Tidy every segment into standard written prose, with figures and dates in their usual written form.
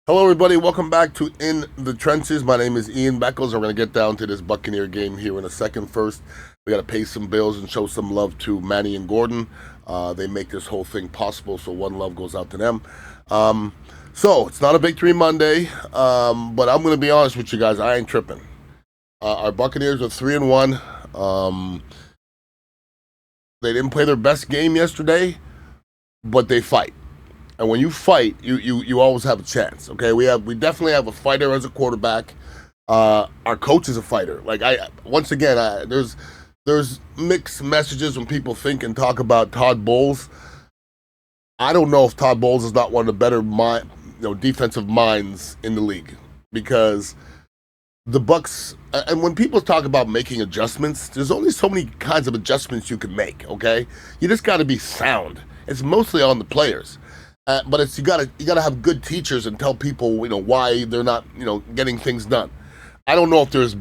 Hello, everybody. Welcome back to In the Trenches. My name is Ian Beckles. We're going to get down to this Buccaneer game here in a second. First, we got to pay some bills and show some love to Manny and Gordon. They make this whole thing possible, so one love goes out to them. So it's not a Victory Monday, but I'm going to be honest with you guys. I ain't tripping. Our Buccaneers are 3-1. They didn't play their best game yesterday, but they fight. And when you fight, you always have a chance. Okay, we definitely have a fighter as a quarterback. Our coach is a fighter. There's mixed messages when people think and talk about Todd Bowles. I don't know if Todd Bowles is not one of the better defensive minds in the league, because the Bucs, and when people talk about making adjustments, there's only so many kinds of adjustments you can make. Okay, you just got to be sound. It's mostly on the players. But you gotta have good teachers and tell people why they're not getting things done. I don't know if there's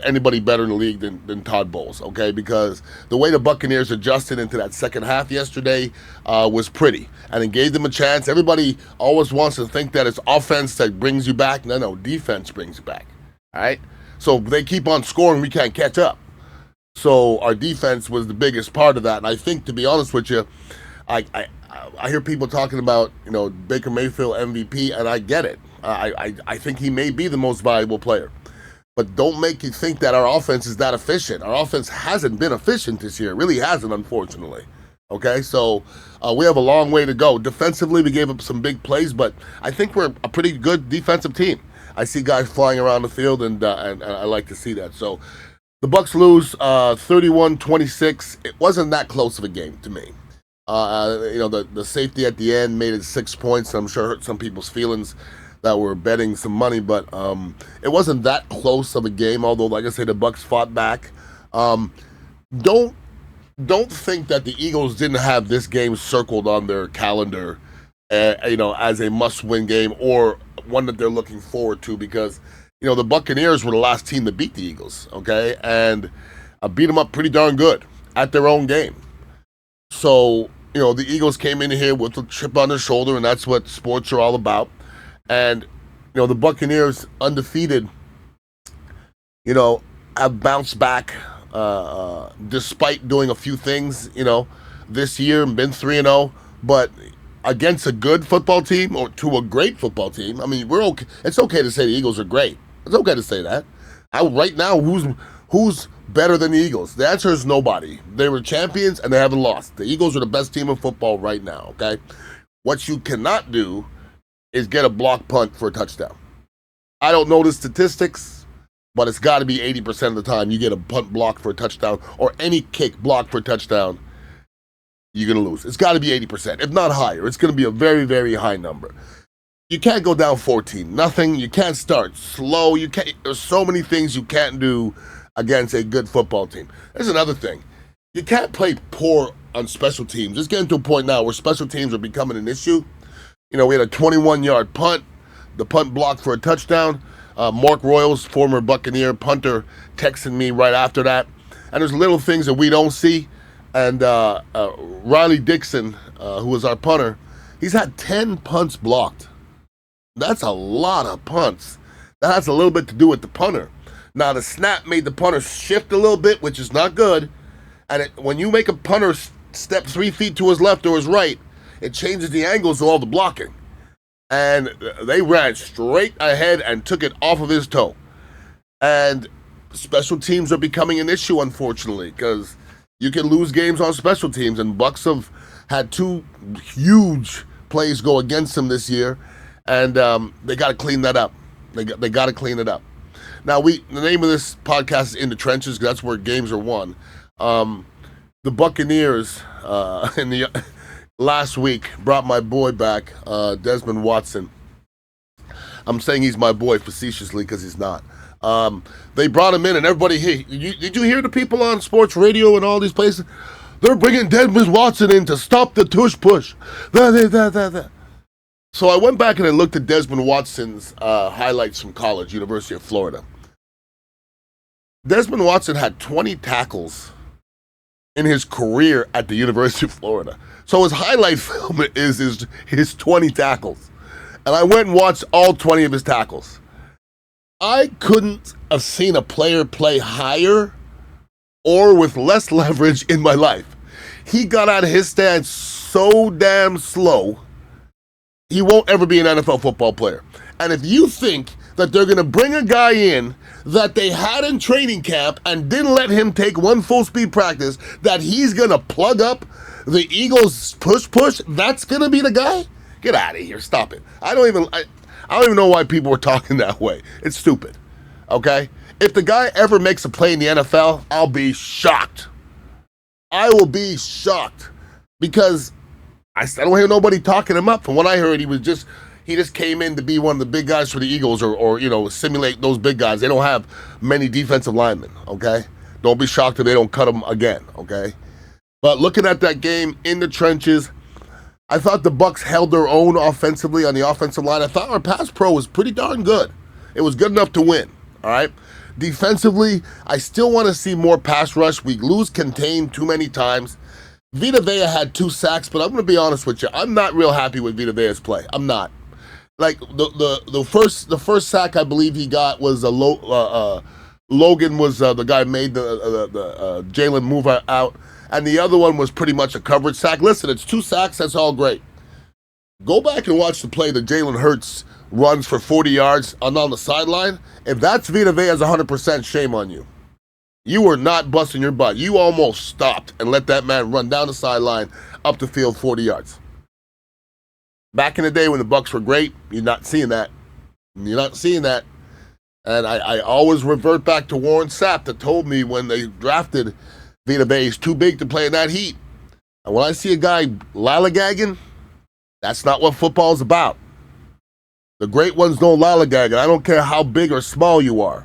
anybody better in the league than Todd Bowles, okay? Because the way the Buccaneers adjusted into that second half yesterday was pretty, and it gave them a chance. Everybody always wants to think that it's offense that brings you back. No, defense brings you back. All right, so they keep on scoring, we can't catch up. So our defense was the biggest part of that, and I think, to be honest with you, I hear people talking about Baker Mayfield MVP, and I get it. I think he may be the most valuable player, but don't make you think that our offense is that efficient. Our offense hasn't been efficient this year. It really hasn't, unfortunately. Okay, so we have a long way to go. Defensively, we gave up some big plays, but I think we're a pretty good defensive team. I see guys flying around the field, and I like to see that. So the Bucs lose 31-26. It wasn't that close of a game to me. The safety at the end made it 6 points. I'm sure hurt some people's feelings that were betting some money, but it wasn't that close of a game. Although, like I said, the Bucs fought back. Don't think that the Eagles didn't have this game circled on their calendar, as a must-win game or one that they're looking forward to, because the Buccaneers were the last team to beat the Eagles, okay, and beat them up pretty darn good at their own game. So, the Eagles came in here with a chip on their shoulder, and that's what sports are all about. And, the Buccaneers, undefeated, have bounced back despite doing a few things, this year, and been 3-0. But against a good football team, or to a great football team, I mean, we're okay. It's okay to say the Eagles are great. It's okay to say that. Right now, who's better than the Eagles? The answer is nobody. They were champions and they haven't lost. The Eagles are the best team in football right now, okay? What you cannot do is get a block punt for a touchdown. I don't know the statistics, but it's got to be 80% of the time you get a punt block for a touchdown, or any kick blocked for a touchdown, you're going to lose. It's got to be 80%, if not higher. It's going to be a very, very high number. You can't go down 14-0. You can't start slow. There's so many things you can't do against a good football team. There's another thing. You can't play poor on special teams. It's getting to a point now where special teams are becoming an issue. We had a 21-yard punt. The punt blocked for a touchdown. Mark Royals, former Buccaneer punter, texted me right after that. And there's little things that we don't see. And Riley Dixon, who was our punter, he's had 10 punts blocked. That's a lot of punts. That has a little bit to do with the punter. Now, the snap made the punter shift a little bit, which is not good. And when you make a punter step 3 feet to his left or his right, it changes the angles of all the blocking. And they ran straight ahead and took it off of his toe. And special teams are becoming an issue, unfortunately, because you can lose games on special teams. And Bucs have had 2 huge plays go against them this year. And they got to clean that up. They got to clean it up. Now, the name of this podcast is In the Trenches, because that's where games are won. The Buccaneers in the last week brought my boy back, Desmond Watson. I'm saying he's my boy facetiously because he's not. They brought him in, and everybody, hey, did you hear the people on sports radio and all these places? They're bringing Desmond Watson in to stop the tush push. So I went back and I looked at Desmond Watson's highlights from college, University of Florida. Desmond Watson had 20 tackles in his career at the University of Florida. So his highlight film is his 20 tackles. and I went and watched all 20 of his tackles. I couldn't have seen a player play higher or with less leverage in my life. He got out of his stance so damn slow, he won't ever be an NFL football player. And if you think that they're going to bring a guy in that they had in training camp and didn't let him take one full speed practice, that he's going to plug up the Eagles push, that's going to be the guy? Get out of here. Stop it. I don't even know why people were talking that way. It's stupid. Okay? If the guy ever makes a play in the NFL, I'll be shocked. I will be shocked because I don't hear nobody talking him up. From what I heard, he just came in to be one of the big guys for the Eagles or simulate those big guys. They don't have many defensive linemen, okay? Don't be shocked if they don't cut him again, okay? But looking at that game in the trenches, I thought the Bucs held their own offensively on the offensive line. I thought our pass pro was pretty darn good. It was good enough to win, all right? Defensively, I still want to see more pass rush. We lose contained too many times. Vita Vea had 2 sacks, but I'm going to be honest with you. I'm not real happy with Vita Vea's play. I'm not. Like the first sack I believe he got was Logan was the guy made the Jalen move out, and the other one was pretty much a coverage sack. Listen, it's 2 sacks. That's all great. Go back and watch the play that Jalen Hurts runs for 40 yards on the sideline. If that's Vita Vea's 100%, shame on you. You were not busting your butt. You almost stopped and let that man run down the sideline up the field 40 yards. Back in the day when the Bucs were great, you're not seeing that. You're not seeing that. And I always revert back to Warren Sapp that told me when they drafted Vita Vea, he's too big to play in that heat. And when I see a guy lollygagging, that's not what football's about. The great ones don't lollygag, and I don't care how big or small you are.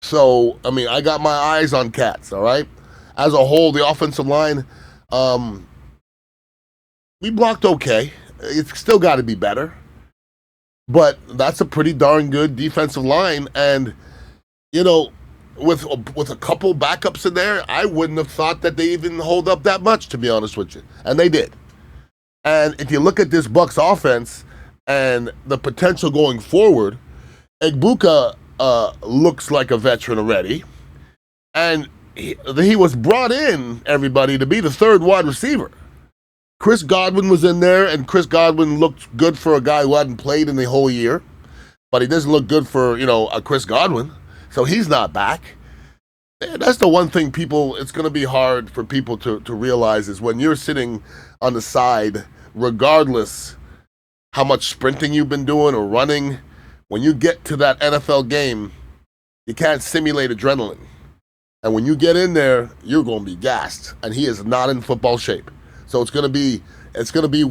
So, I mean, I got my eyes on cats, all right? As a whole, the offensive line, we blocked okay. It's still got to be better. But that's a pretty darn good defensive line. And, with a couple backups in there, I wouldn't have thought that they even hold up that much, to be honest with you. And they did. And if you look at this Bucs offense and the potential going forward, Egbuka looks like a veteran already. And he was brought in, everybody, to be the third wide receiver. Chris Godwin was in there, and Chris Godwin looked good for a guy who hadn't played in the whole year. But he doesn't look good for, a Chris Godwin. So he's not back. And that's the one thing it's going to be hard for people to realize is when you're sitting on the side, regardless how much sprinting you've been doing or running, when you get to that NFL game, you can't simulate adrenaline. And when you get in there, you're going to be gassed. And he is not in football shape. So it's going to be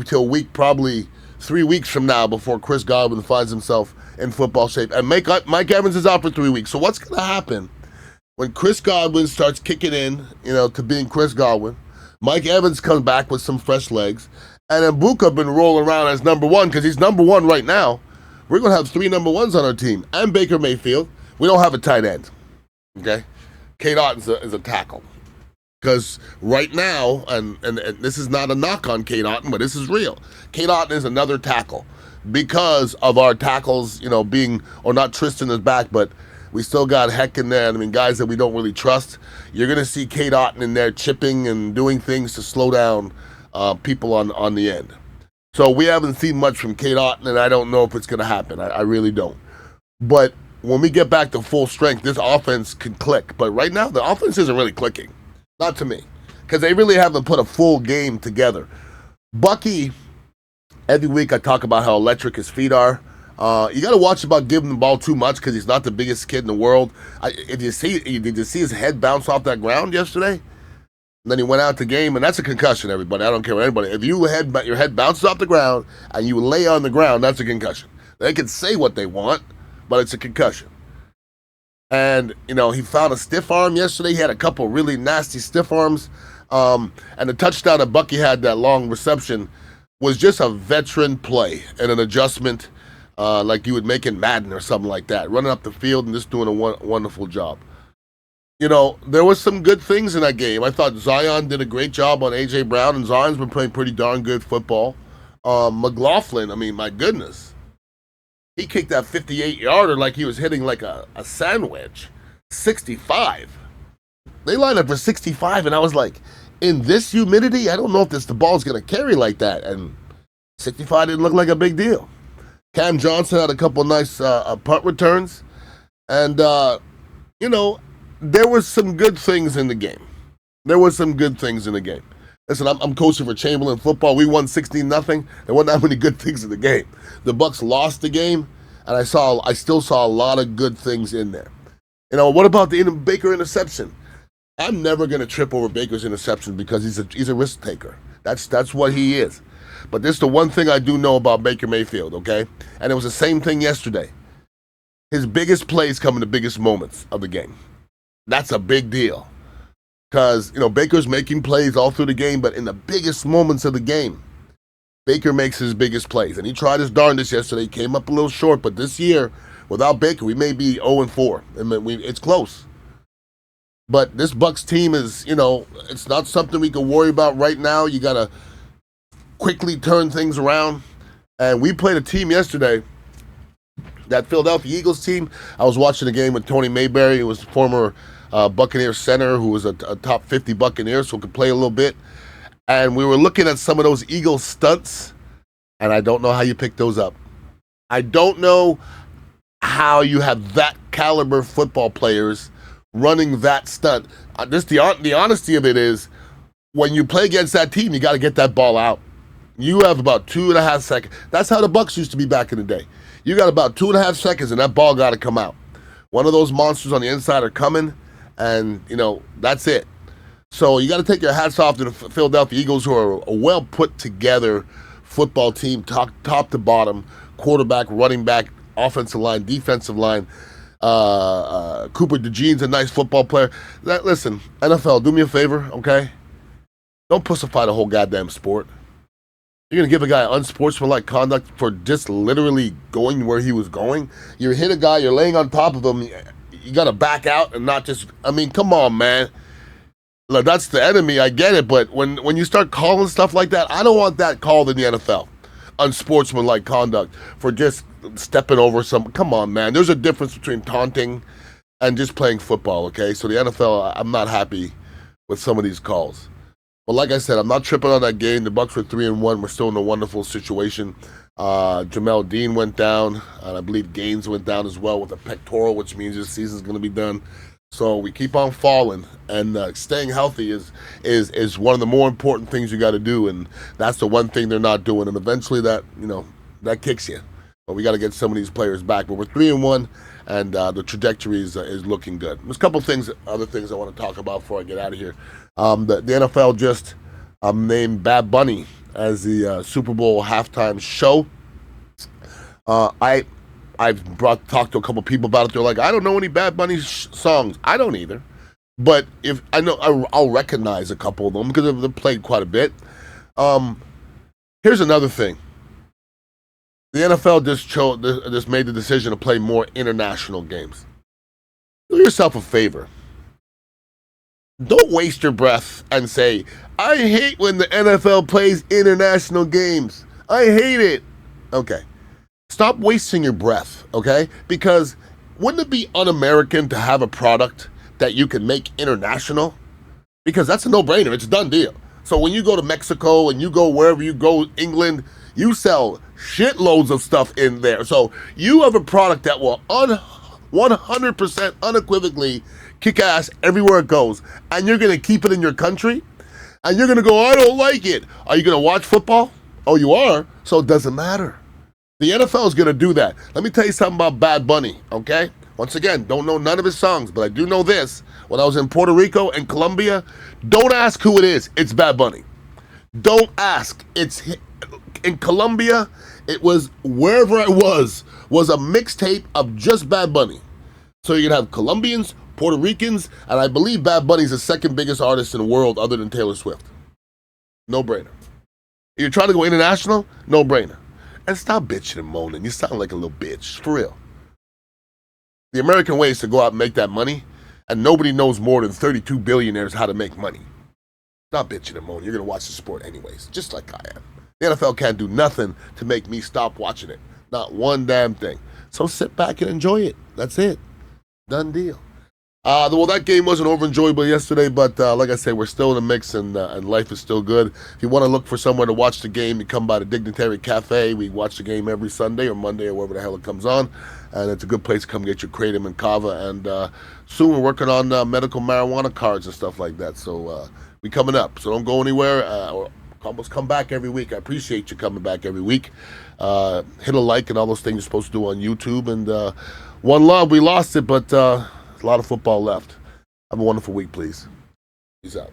till probably 3 weeks from now before Chris Godwin finds himself in football shape. And Mike Evans is out for 3 weeks. So what's going to happen when Chris Godwin starts kicking in, to being Chris Godwin? Mike Evans comes back with some fresh legs. And then Buka been rolling around as number 1 because he's number 1 right now. We're going to have 3 number 1s on our team. And Baker Mayfield. We don't have a tight end. Okay? Cade Otton is a tackle. Because right now, and this is not a knock on Cade Otton, but this is real. Cade Otton is another tackle. Because of our tackles, being, or not Tristan is back, but we still got Heck in there. I mean, guys that we don't really trust. You're going to see Cade Otton in there chipping and doing things to slow down people on the end. So we haven't seen much from Cade Otton, and I don't know if it's going to happen. I really don't. But when we get back to full strength, this offense can click. But right now, the offense isn't really clicking. Not to me. Because they really haven't put a full game together. Bucky, every week I talk about how electric his feet are. You got to watch about giving the ball too much because he's not the biggest kid in the world. Did you see his head bounce off that ground yesterday? And then he went out the game, and that's a concussion, everybody. I don't care what anybody. If your head bounces off the ground and you lay on the ground, that's a concussion. They can say what they want, but it's a concussion. And, he found a stiff arm yesterday. He had a couple really nasty stiff arms. And the touchdown that Bucky had, that long reception, was just a veteran play and an adjustment like you would make in Madden or something like that. Running up the field and just doing a wonderful job. There was some good things in that game. I thought Zion did a great job on A.J. Brown, and Zion's been playing pretty darn good football. McLaughlin, I mean, my goodness. He kicked that 58-yarder like he was hitting like a sandwich. 65. They lined up for 65, and I was like, in this humidity, I don't know if the ball's going to carry like that. And 65 didn't look like a big deal. Cam Johnson had a couple nice punt returns. And, there was some good things in the game. Listen, I'm coaching for Chamberlain football. We won 16-0. There wasn't that many good things in the game. The Bucs lost the game, and I still saw a lot of good things in there. What about the Baker interception? I'm never going to trip over Baker's interception because he's a risk taker. That's what he is. But this is the one thing I do know about Baker Mayfield, okay? And it was the same thing yesterday. His biggest plays come in the biggest moments of the game. That's a big deal. Because, Baker's making plays all through the game, but in the biggest moments of the game, Baker makes his biggest plays. And he tried his darndest yesterday. He came up a little short, but this year, without Baker, we may be 0-4. It's close. But this Bucs team is, it's not something we can worry about right now. You got to quickly turn things around. And we played a team yesterday, that Philadelphia Eagles team. I was watching a game with Tony Mayberry, who was former Buccaneer center, who was a top 50 Buccaneer, so could play a little bit. And we were looking at some of those Eagles stunts, and I don't know how you pick those up. I don't know how you have that caliber football players running that stunt. The honesty of it is, when you play against that team, you got to get that ball out. You have about 2.5 seconds. That's how the Bucs used to be back in the day. You got about 2.5 seconds, and that ball got to come out. One of those monsters on the inside are coming, and, that's it. So you got to take your hats off to the Philadelphia Eagles, who are a well-put-together football team, top to bottom, quarterback, running back, offensive line, defensive line. Cooper DeJean's a nice football player. Listen, NFL, do me a favor, okay? Don't pussify the whole goddamn sport. You're going to give a guy unsportsmanlike conduct for just literally going where he was going? You hit a guy, you're laying on top of him, you got to back out and not just... come on, man. Look, that's the enemy, I get it, but when you start calling stuff like that, I don't want that called in the NFL. Unsportsmanlike conduct for just stepping over some... Come on, man. There's a difference between taunting and just playing football, okay? So the NFL, I'm not happy with some of these calls. But like I said, I'm not tripping on that game. The Bucs were 3-1. We're still in a wonderful situation. Jamel Dean went down, and I believe Gaines went down as well with a pectoral, which means this season's going to be done. So we keep on falling, and staying healthy is one of the more important things you got to do, and that's the one thing they're not doing. And eventually that kicks you. But we got to get some of these players back. But we're 3-1, and the trajectory is looking good. There's a couple other things I want to talk about before I get out of here. The NFL just named Bad Bunny as the Super Bowl halftime show. I've talked to a couple people about it. They're like, I don't know any Bad Bunny songs. I don't either. But if I know, I'll recognize a couple of them because they've played quite a bit. Here's another thing. The NFL just made the decision to play more international games. Do yourself a favor. Don't waste your breath and say, I hate when the NFL plays international games. I hate it. Okay. Stop wasting your breath, okay? Because wouldn't it be un-American to have a product that you can make international? Because that's a no-brainer. It's a done deal. So when you go to Mexico and you go wherever you go, England, you sell shitloads of stuff in there. So you have a product that will 100% unequivocally kick ass everywhere it goes. And you're going to keep it in your country? And you're going to go, I don't like it. Are you going to watch football? Oh, you are? So it doesn't matter. The NFL is going to do that. Let me tell you something about Bad Bunny, okay? Once again, don't know none of his songs, but I do know this. When I was in Puerto Rico and Colombia, don't ask who it is. It's Bad Bunny. Don't ask. It's in Colombia. It was wherever I was a mixtape of just Bad Bunny. So you're going to have Colombians, Puerto Ricans, and I believe Bad Bunny's the second biggest artist in the world other than Taylor Swift. No brainer. You're trying to go international? No brainer. And stop bitching and moaning. You sound like a little bitch. For real. The American way is to go out and make that money, and nobody knows more than 32 billionaires how to make money. Stop bitching and moaning. You're going to watch the sport anyways, just like I am. The NFL can't do nothing to make me stop watching it. Not one damn thing. So sit back and enjoy it. That's it. Done deal. Well, that game wasn't over enjoyable yesterday, but like I said, we're still in the mix, and life is still good. If you want to look for somewhere to watch the game, you come by the Dignitary Cafe. We watch the game every Sunday or Monday or wherever the hell it comes on, and it's a good place to come get your kratom and kava. And soon we're working on medical marijuana cards and stuff like that. So we coming up. So don't go anywhere. Or almost come back every week. I appreciate you coming back every week. Hit a like and all those things you're supposed to do on YouTube. And one love. We lost it, but. There's a lot of football left. Have a wonderful week, please. Peace out.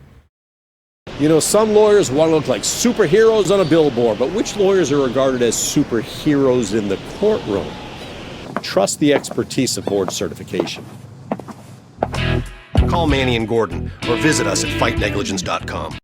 You know, some lawyers want to look like superheroes on a billboard, but which lawyers are regarded as superheroes in the courtroom? Trust the expertise of board certification. Call Manny and Gordon or visit us at fightnegligence.com.